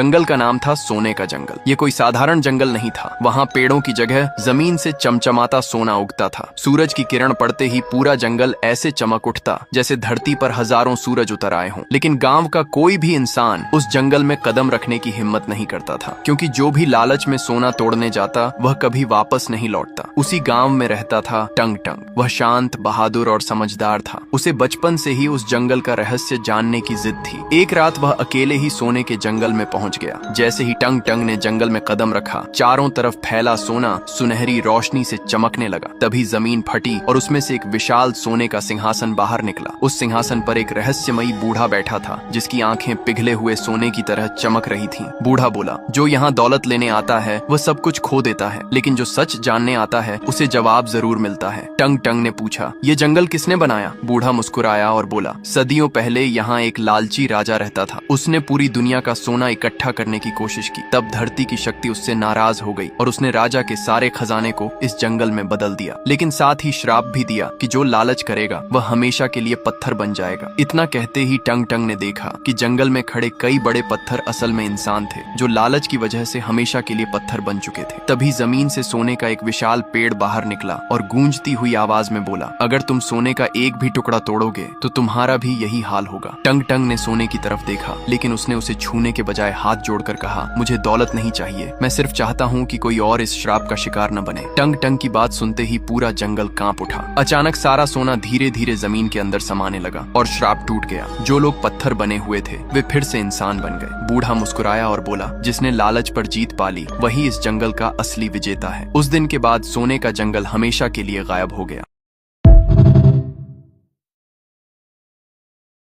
जंगल का नाम था सोने का जंगल। ये कोई साधारण जंगल नहीं था। वहाँ पेड़ों की जगह जमीन से चमचमाता सोना उगता था। सूरज की किरण पड़ते ही पूरा जंगल ऐसे चमक उठता जैसे धरती पर हजारों सूरज उतर आए हों। लेकिन गांव का कोई भी इंसान उस जंगल में कदम रखने की हिम्मत नहीं करता था, क्योंकि जो भी लालच में सोना तोड़ने जाता वह कभी वापस नहीं लौटता। उसी गांव में रहता था टंग टंग। वह शांत, बहादुर और समझदार था। उसे बचपन से ही उस जंगल का रहस्य जानने की जिद थी। एक रात वह अकेले ही सोने के जंगल में पहुंच गया। जैसे ही टंग टंग ने जंगल में कदम रखा, चारों तरफ फैला सोना सुनहरी रोशनी से चमकने लगा। तभी जमीन फटी और उसमें से एक विशाल सोने का सिंहासन बाहर निकला। उस सिंहासन पर एक रहस्यमयी बूढ़ा बैठा था, जिसकी आंखें पिघले हुए सोने की तरह चमक रही थीं। बूढ़ा बोला, जो यहाँ दौलत लेने आता है वह सब कुछ खो देता है, लेकिन जो सच जानने आता है उसे जवाब जरूर मिलता है। टंग टंग ने पूछा, ये जंगल किसने बनाया? बूढ़ा मुस्कुराया और बोला, सदियों पहले यहाँ एक लालची राजा रहता था। उसने पूरी दुनिया का सोना इकट्ठा करने की कोशिश की। तब धरती की शक्ति उससे नाराज हो गई और उसने राजा के सारे खजाने को इस जंगल में बदल दिया। लेकिन साथ ही श्राप भी दिया कि जो लालच करेगा वह हमेशा के लिए पत्थर बन जाएगा। इतना कहते ही टंग टंग ने देखा कि जंगल में खड़े कई बड़े पत्थर असल में इंसान थे, जो लालच की वजह से हमेशा के लिए पत्थर बन चुके थे। तभी जमीन से सोने का एक विशाल पेड़ बाहर निकला और गूंजती हुई आवाज में बोला, अगर तुम सोने का एक भी टुकड़ा तोड़ोगे तो तुम्हारा भी यही हाल होगा। टंग टंग ने सोने की तरफ देखा, लेकिन उसने उसे छूने के बजाय हाथ जोड़कर कहा, मुझे दौलत नहीं चाहिए, मैं सिर्फ चाहता हूँ कि कोई और इस श्राप का शिकार न बने। टंग टंग की बात सुनते ही पूरा जंगल कांप उठा। अचानक सारा सोना धीरे धीरे जमीन के अंदर समाने लगा और श्राप टूट गया। जो लोग पत्थर बने हुए थे वे फिर से इंसान बन गए। बूढ़ा मुस्कुराया और बोला, जिसने लालच पर जीत पाली वही इस जंगल का असली विजेता है। उस दिन के बाद सोने का जंगल हमेशा के लिए गायब हो गया।